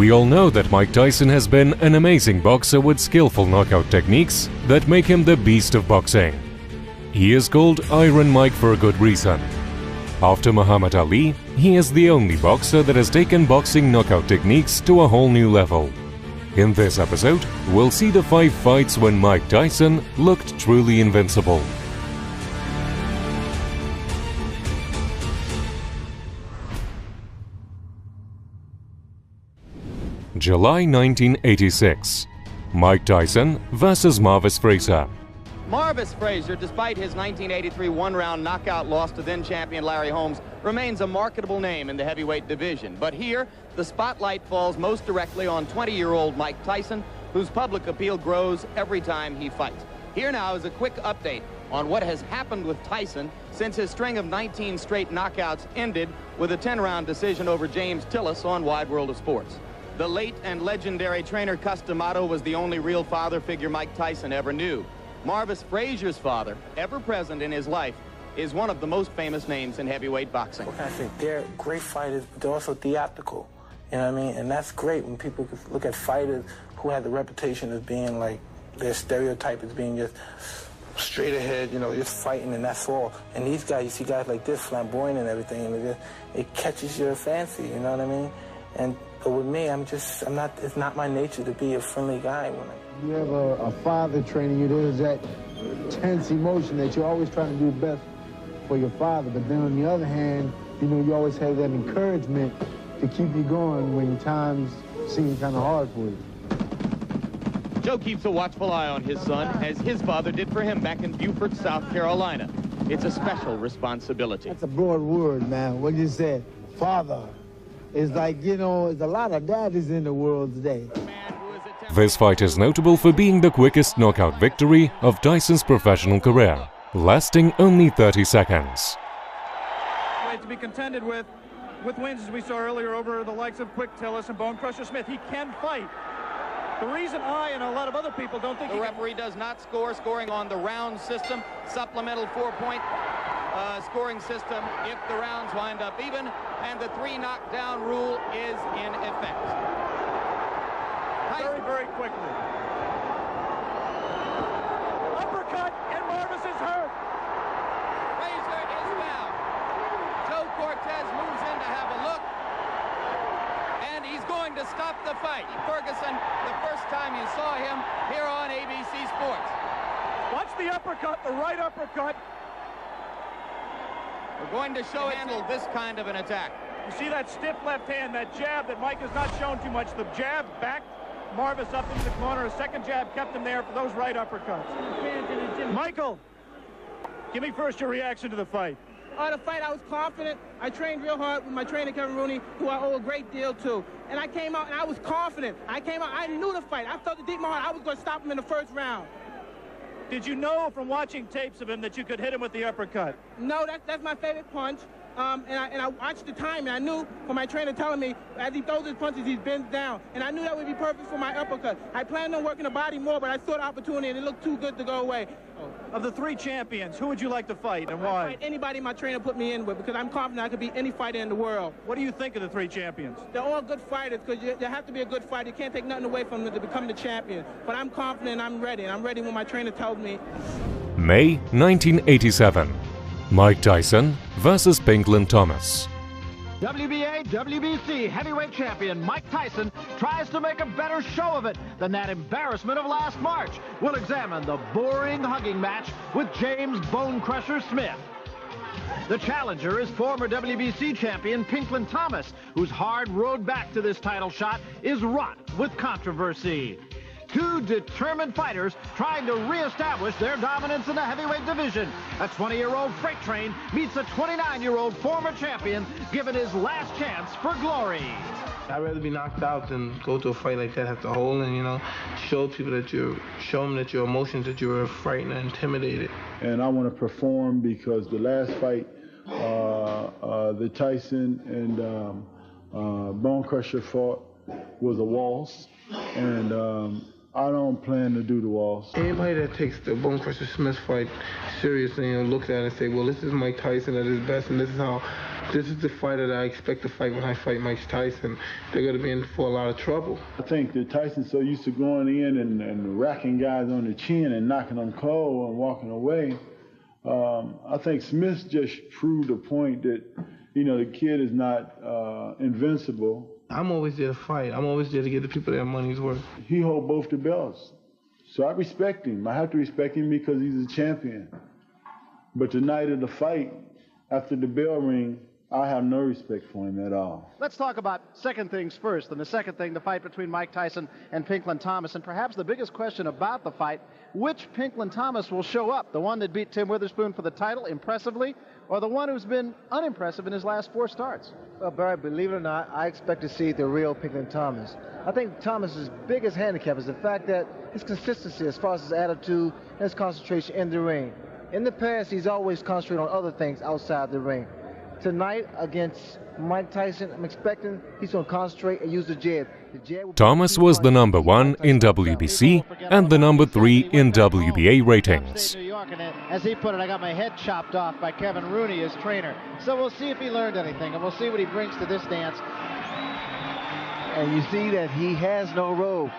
We all know that Mike Tyson has been an amazing boxer with skillful knockout techniques that make him the beast of boxing. He is called Iron Mike for a good reason. After Muhammad Ali, he is the only boxer that has taken boxing knockout techniques to a whole new level. In this episode, we'll see the 5 fights when Mike Tyson looked truly invincible. July 1986. Mike Tyson vs. Marvis Frazier. Marvis Frazier, despite his 1983 one-round knockout loss to then-champion Larry Holmes, remains a marketable name in the heavyweight division. But here, the spotlight falls most directly on 20-year-old Mike Tyson, whose public appeal grows every time he fights. Here now is a quick update on what has happened with Tyson since his string of 19 straight knockouts ended with a 10-round decision over James Tillis on Wide World of Sports. The late and legendary trainer Cus D'Amato was the only real father figure Mike Tyson ever knew. Marvis Frazier's father, ever present in his life, is one of the most famous names in heavyweight boxing. What can I say? They're great fighters, but they're also theatrical. You know what I mean? And that's great when people look at fighters who have the reputation of being like, their stereotype as being just straight ahead, you know, just fighting and that's all. And these guys, you see guys like this, flamboyant and everything, and it catches your fancy, you know what I mean? But with me, it's not my nature to be a friendly guy. You have a father training you, there's that tense emotion that you're always trying to do best for your father. But then on the other hand, you know, you always have that encouragement to keep you going when times seem kind of hard for you. Joe keeps a watchful eye on his son, as his father did for him back in Beaufort, South Carolina. It's a special responsibility. That's a broad word, man. What you said, father. It's like, you know, there's a lot of daddies in the world today. This fight is notable for being the quickest knockout victory of Tyson's professional career, lasting only 30 seconds. To be contended with wins, as we saw earlier, over the likes of Quick Tillis and Bone Crusher Smith. He can fight. The reason I and a lot of other people don't think the referee does not scoring on the round system, supplemental 4-point scoring system if the rounds wind up even, and the 3 knockdown rule is in effect. Very, very quickly. Uppercut, and Marvis is hurt. Frazier is down. Joe Cortez moves in to have a look, and he's going to stop the fight. Ferguson, the first time you saw him here on ABC Sports. Watch the uppercut, the right uppercut. We're going to show handle this kind of an attack. You see that stiff left hand, that jab that Mike has not shown too much. The jab backed Marvis up into the corner. A second jab kept him there for those right uppercuts. Michael, give me first your reaction to the fight. The fight, I was confident. I trained real hard with my trainer, Kevin Rooney, who I owe a great deal to. And I came out and I was confident. I knew the fight. I felt it deep in my heart. I was going to stop him in the first round. Did you know from watching tapes of him that you could hit him with the uppercut? No, that's my favorite punch. And I watched the time, and I knew from my trainer telling me as he throws his punches, he bends down. And I knew that would be perfect for my uppercut. I planned on working the body more, but I saw the opportunity, and it looked too good to go away. Of the 3 champions, who would you like to fight and why? I'd fight anybody my trainer put me in with, because I'm confident I could beat any fighter in the world. What do you think of the 3 champions? They're all good fighters, because you have to be a good fighter. You can't take nothing away from them to become the champion. But I'm confident, I'm ready. And I'm ready when my trainer tells me. May 1987. Mike Tyson vs. Pinkland Thomas. WBA, WBC heavyweight champion Mike Tyson tries to make a better show of it than that embarrassment of last March. We'll examine the boring hugging match with James Bone Crusher Smith. The challenger is former WBC champion Pinkland Thomas, whose hard road back to this title shot is wrought with controversy. 2 determined fighters trying to reestablish their dominance in the heavyweight division. A 20-year-old freight train meets a 29-year-old former champion given his last chance for glory. I'd rather be knocked out than go to a fight like that, have to hold and, you know, show people that show them that your emotions, that you're frightened and intimidated. And I want to perform because the last fight, the Tyson and Bone Crusher fought was a waltz. And I don't plan to do the waltz. Anybody that takes the Bone Crusher Smith fight seriously and looks at it and say, well, this is Mike Tyson at his best, and this is the fighter that I expect to fight when I fight Mike Tyson, they're going to be in for a lot of trouble. I think that Tyson's so used to going in and racking guys on the chin and knocking them cold and walking away. I think Smith just proved a point that, you know, the kid is not invincible. I'm always there to fight. I'm always there to give the people their money's worth. He holds both the belts. So I respect him. I have to respect him because he's a champion. But the night of the fight, after the bell ring, I have no respect for him at all. Let's talk about second things first. And the second thing, the fight between Mike Tyson and Pinklin Thomas. And perhaps the biggest question about the fight, which Pinklin Thomas will show up? The one that beat Tim Witherspoon for the title impressively, or the one who's been unimpressive in his last 4 starts? Well, Barry, believe it or not, I expect to see the real Pinklin Thomas. I think Thomas's biggest handicap is the fact that his consistency as far as his attitude and his concentration in the ring. In the past, he's always concentrated on other things outside the ring. Tonight, against Mike Tyson, I'm expecting he's going to concentrate and use the jab. Thomas was the number 1 in WBC and the number 3 in WBA ratings. New York, and as he put it, I got my head chopped off by Kevin Rooney, his trainer. So we'll see if he learned anything, and we'll see what he brings to this dance. And you see that he has no robe.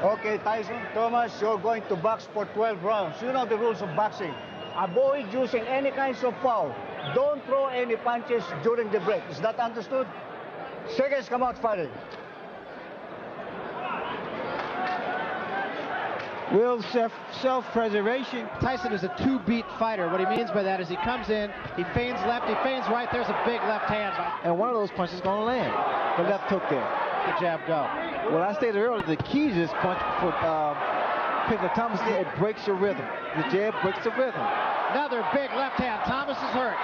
Okay, Tyson, Thomas, you're going to box for 12 rounds. You know the rules of boxing. Avoid using any kinds of foul. Don't throw any punches during the break. Is that understood? Seconds come out fighting. Real self-preservation. Tyson is a 2-beat fighter. What he means by that is he comes in, he feigns left, he feigns right. There's a big left hand. And one of those punches is going to land. The left hook there. The jab go. Well, I stated earlier, the key to this punch for Pinklin Thomas, it breaks your rhythm. The jab breaks the rhythm. Another big left hand. Thomas is hurt.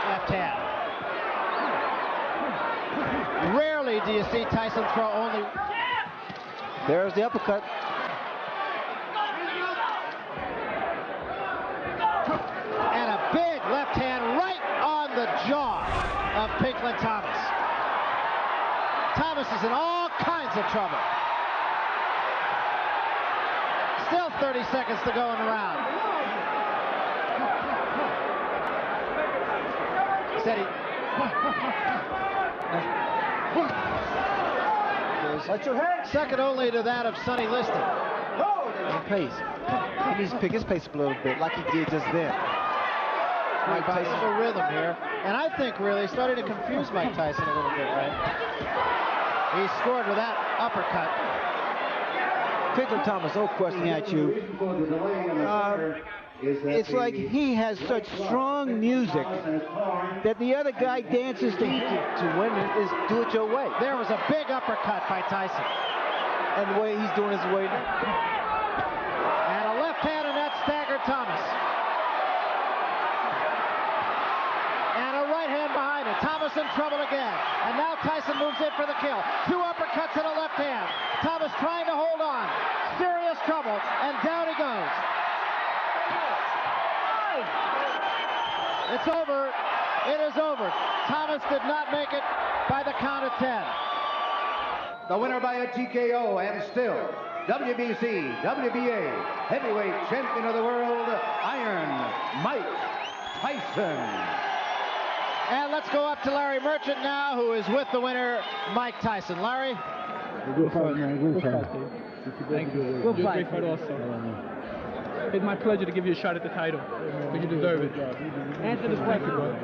Left hand. Rarely do you see Tyson throw only. There's the uppercut. And a big left hand right on the jaw of Pinklin Thomas. Thomas is in all kinds of trouble. Still 30 seconds to go in the round. Steady. Second only to that of Sonny Liston. Pace. He needs to pick his pace up a little bit, like he did just then. Mike Tyson's a rhythm here, and I think really starting to confuse Mike Tyson a little bit, right? He scored with that uppercut. Pinklin Thomas, no question at you. It's like he has such strong music that the other guy dances to win is do it your way. There was a big uppercut by Tyson. And the way he's doing his way. And a left hand, and that staggered Thomas. And a right hand behind it. Thomas in trouble again. And now Tyson moves in for the kill. 2 uppercuts and a left hand. Thomas trying to hold on. Serious trouble, and down he goes. It's over. It is over. Thomas did not make it by the count of 10. The winner by a TKO and still WBC, WBA heavyweight champion of the world, Iron Mike Tyson. And let's go up to Larry Merchant now, who is with the winner, Mike Tyson. Larry? Good fight, man. Good fight. Thank you. Good fight. Great fight also. It's my pleasure to give you a shot at the title. You deserve it. Answer this question, bro.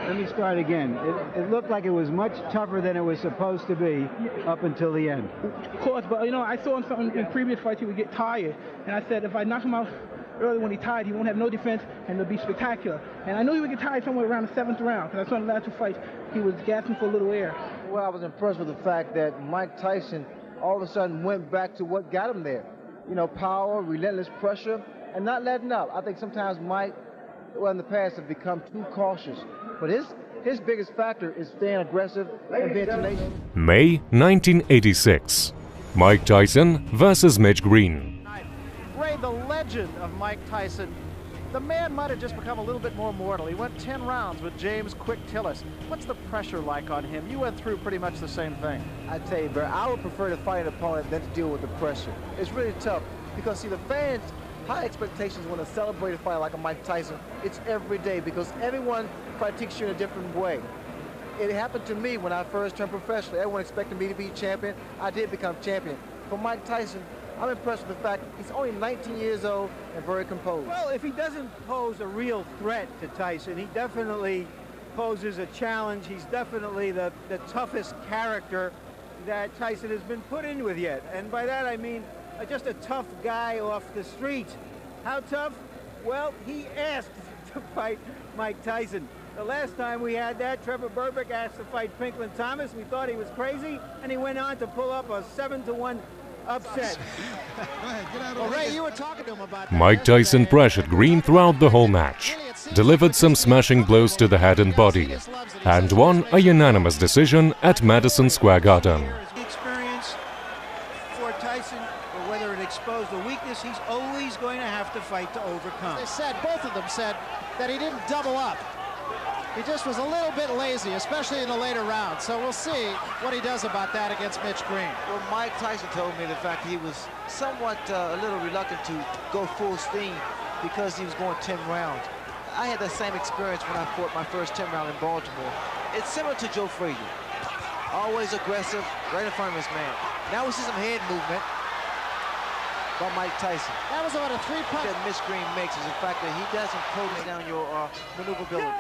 Let me start again. It looked like it was much tougher than it was supposed to be up until the end. Of course, but you know, I saw him something in previous fights he would get tired, and I said if I knock him out early when he's tired, he won't have no defense, and it'll be spectacular. And I knew he would get tired somewhere around the 7th round, because I saw in the last 2 fights he was gasping for a little air. Well, I was impressed with the fact that Mike Tyson all of a sudden went back to what got him there. You know, power, relentless pressure, and not letting up. I think sometimes Mike, well, in the past, have become too cautious. But his biggest factor is staying aggressive and being tenacious. May 1986. Mike Tyson versus Mitch Green. Ray, the legend of Mike Tyson The man might have just become a little bit more mortal. He went 10 rounds with James Quick Tillis. What's the pressure like on him? You went through pretty much the same thing. I tell you, Bert, I would prefer to fight an opponent than to deal with the pressure. It's really tough because, see, the fans, high expectations when to celebrate a fight like a Mike Tyson. It's every day because everyone critiques you in a different way. It happened to me when I first turned professional. Everyone expected me to be champion. I did become champion. For Mike Tyson, I'm impressed with the fact he's only 19 years old and very composed. Well, if he doesn't pose a real threat to Tyson, he definitely poses a challenge. He's definitely the toughest character that Tyson has been put in with yet. And by that I mean just a tough guy off the street. How tough? Well, he asked to fight Mike Tyson. The last time we had that, Trevor Berbick asked to fight Pinklin Thomas. We thought he was crazy, and he went on to pull up a 7-1 upset. Well, Ray, you were talking to him about that. Mike Tyson pressured Green throughout the whole match, delivered some smashing blows to the head and body, and won a unanimous decision at Madison Square Garden. The experience for Tyson, or whether it exposed a weakness, he's always going to have to fight to overcome. They said, both of them said, that he didn't double up. He just was a little bit lazy, especially in the later rounds. So we'll see what he does about that against Mitch Green. Well, Mike Tyson told me the fact he was somewhat a little reluctant to go full steam because he was going 10 rounds. I had that same experience when I fought my first 10 round in Baltimore. It's similar to Joe Frazier. Always aggressive, right in front of his man. Now we see some head movement by Mike Tyson. That was about a 3-punch. That Mitch Green makes is the fact that he doesn't close down your maneuverability.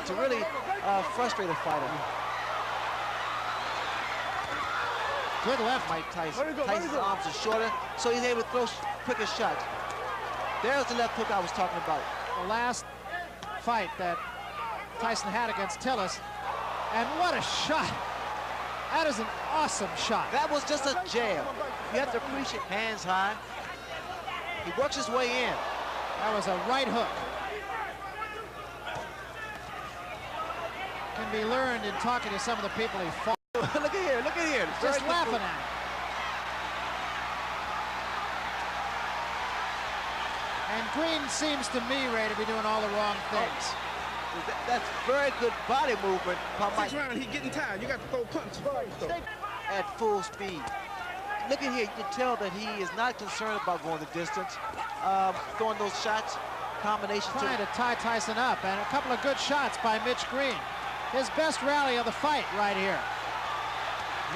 To really frustrate a fighter. Good left. Mike Tyson. Tyson's arms are shorter, so he's able to throw quicker shots. There's the left hook I was talking about. The last fight that Tyson had against Tillis, and what a shot. That is an awesome shot. That was just a jab. You have to appreciate hands high. He works his way in. That was a right hook. Can be learned in talking to some of the people he fought. Look at here. Just laughing at him. And Green seems to me, Ray, to be doing all the wrong things. That's very good body movement. Next round, he's getting tired. You got to throw punches. At full speed. Look at here, you can tell that he is not concerned about going the distance. Throwing those shots, combination. Trying to tie Tyson up, and a couple of good shots by Mitch Green. His best rally of the fight right here.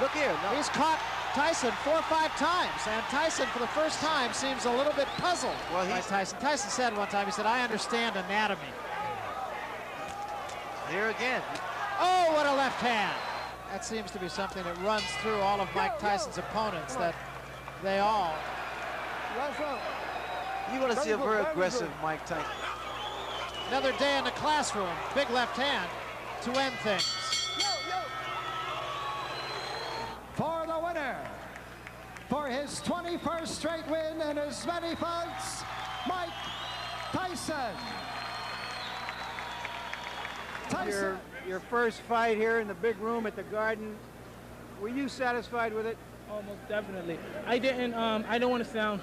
Look here. No. He's caught Tyson 4 or 5 times, and Tyson, for the first time, seems a little bit puzzled by Tyson. Tyson said one time, he said, I understand anatomy. Here again. Oh, what a left hand. That seems to be something that runs through all of Mike Tyson's opponents, that they all... You want to see a very aggressive Mike Tyson. Another day in the classroom. Big left hand to end things. For the winner, for his 21st straight win and as many fights, Mike Tyson. Your first fight here in the big room at the Garden, were you satisfied with it? Almost definitely. I didn't want to sound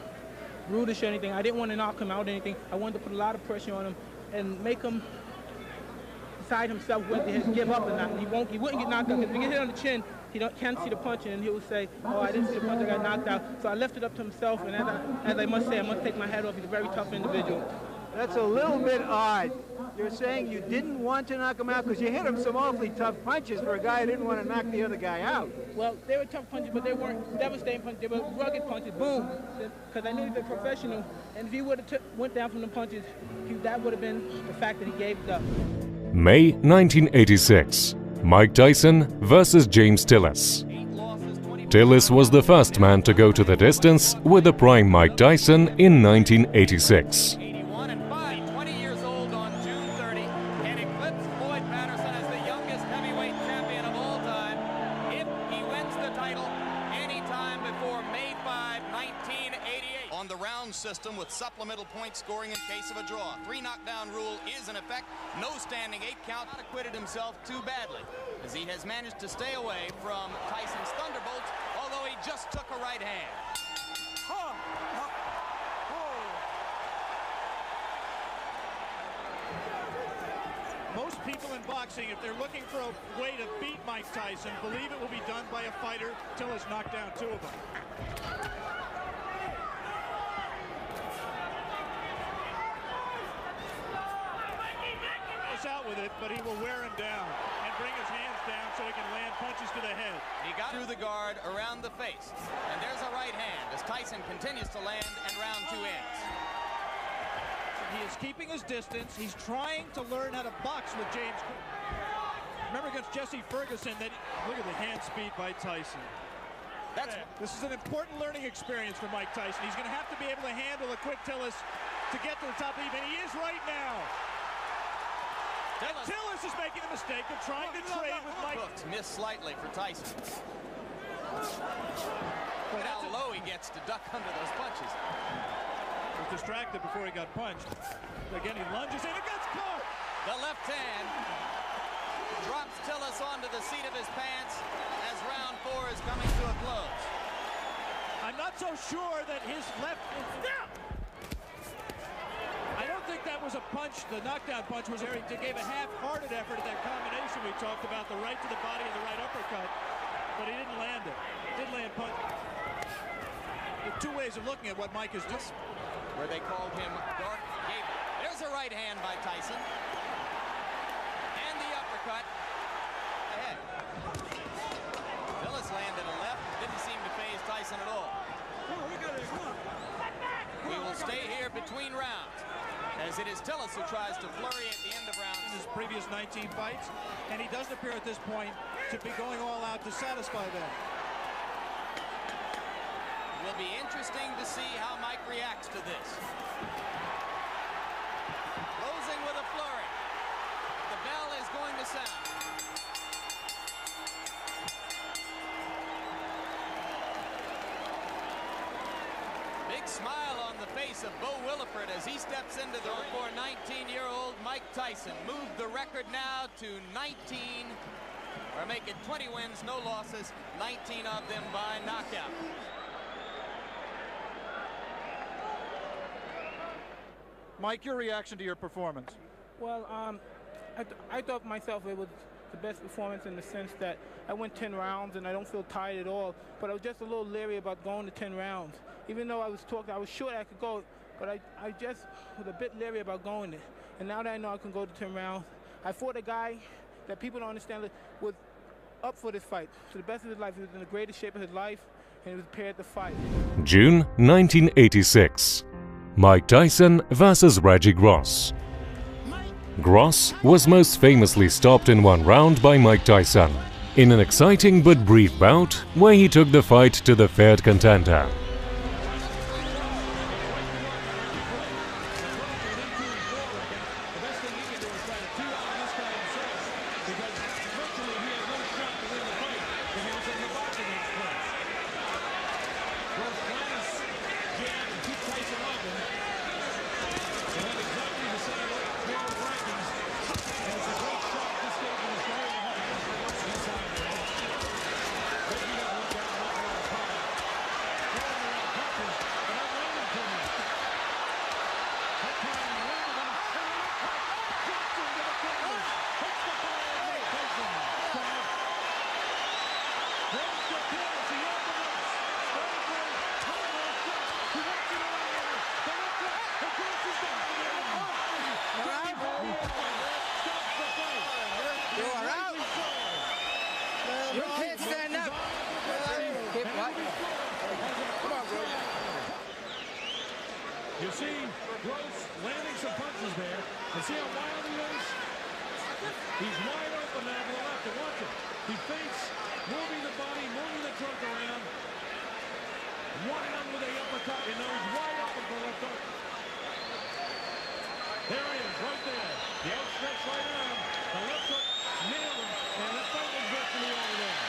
rudish or anything. I didn't want to knock him out or anything. I wanted to put a lot of pressure on him and make him decide himself whether to give up or not. He wouldn't get knocked out, because if he get hit on the chin, he can't see the punch, and he will say, oh, I didn't see the punch, I got knocked out. So I left it up to himself, and as I must say, I must take my hat off. He's a very tough individual. That's a little bit odd. You're saying you didn't want to knock him out because you hit him some awfully tough punches for a guy who didn't want to knock the other guy out. Well, they were tough punches, but they weren't devastating punches. They were rugged punches, boom. Because I knew he was a professional, and if he would have went down from the punches, that would have been the fact that he gave it up. May 1986. Mike Tyson versus James Tillis. Tillis was the first man to go to the distance with the prime Mike Tyson in 1986. 81 and 5, 20 years old on June 30, and eclipsed Floyd Patterson as the youngest heavyweight champion of all time if he wins the title anytime before May 5, 1988. On the round system with supplemental point scoring in case of a draw. 3 knockdown rule is in effect. No standing 8 count. Not acquitted himself too badly, as he has managed to stay away from Tyson's thunderbolts, although he just took a right hand. Most people in boxing, if they're looking for a way to beat Mike Tyson, believe it will be done by a fighter till he's knocked down 2 of them. He's out with it, but he will wear him down and bring his hands down so he can land punches to the head. He got through the guard around the face, and there's a right hand as Tyson continues to land and round 2 ends. He is keeping his distance. He's trying to learn how to box with James. Remember against Jesse Ferguson, that look at the hand speed by Tyson. This is an important learning experience for Mike Tyson. He's going to have to be able to handle a quick Tillis to get to the top even. He is right now. Tillis is making the mistake of trying to trade with Mike. Hooks missed slightly for Tyson. Look at how low he gets to duck under those punches. Was distracted before he got punched. Again, he lunges in and gets caught. The left hand drops Tillis onto the seat of his pants as round 4 is coming to a close. I'm not so sure that his left is... I don't think that was a punch. The knockdown punch was Eric gave a half-hearted effort at that combination we talked about, the right to the body and the right uppercut, but he didn't land it. Did land punch. There are 2 ways of looking at what Mike is doing. Where they called him Dark Gable. There's a right hand by Tyson. And the uppercut ahead. Tillis landed a left. Didn't seem to faze Tyson at all. We will stay here between rounds, as it is Tillis who tries to flurry at the end of rounds. His previous 19 fights, and he doesn't appear at this point to be going all out to satisfy them. It will be interesting to see how Mike reacts to this. Closing with a flurry. The bell is going to sound. Big smile on the face of Bo Williford as he steps into the ring for 19-year-old Mike Tyson. Moved the record now to 19, or make it 20 wins, no losses, 19 of them by knockout. Mike, your reaction to your performance? Well, I thought myself it was the best performance in the sense that I went 10 rounds and I don't feel tired at all, but I was just a little leery about going to 10 rounds. Even though I was sure I could go, but I just was a bit leery about going there. And now that I know I can go to 10 rounds, I fought a guy that people don't understand was up for this fight. To the best of his life, he was in the greatest shape of his life, and he was prepared to fight. June 1986. Mike Tyson vs. Reggie Gross. Gross was most famously stopped in 1 round by Mike Tyson, in an exciting but brief bout where he took the fight to the feared contender. You see Gross landing some punches there. And see how wild he is? He's wide open now to the left. And watch it. He fakes, moving the body, moving the trunk around. One on with a uppercut. You know he's wide open for left hook. There he is, right there. The outstretched right arm. The left hook nailed him. And that fight was virtually over there.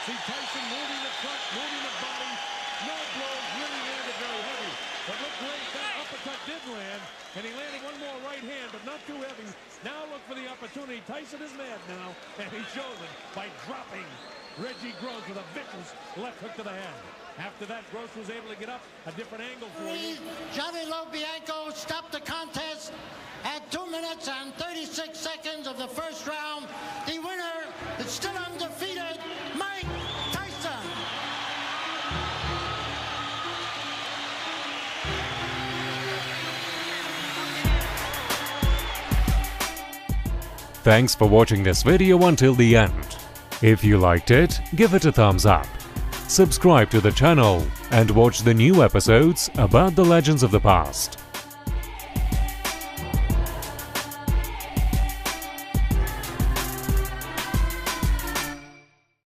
See Tyson moving the trunk, moving the body. No blows, really landed very heavy. But look great, that uppercut did land, and he landed one one more right hand, but not too heavy. Now look for the opportunity. Tyson is mad now, and he shows it by dropping Reggie Gross with a vicious left hook to the head. After that, Gross was able to get up a different angle for you. Johnny Lobianco stopped the contest at 2 minutes and 36 seconds of the first round. The winner is still undefeated, Mike Tyson. Thanks for watching this video until the end. If you liked it, give it a thumbs up. Subscribe to the channel and watch the new episodes about the legends of the past.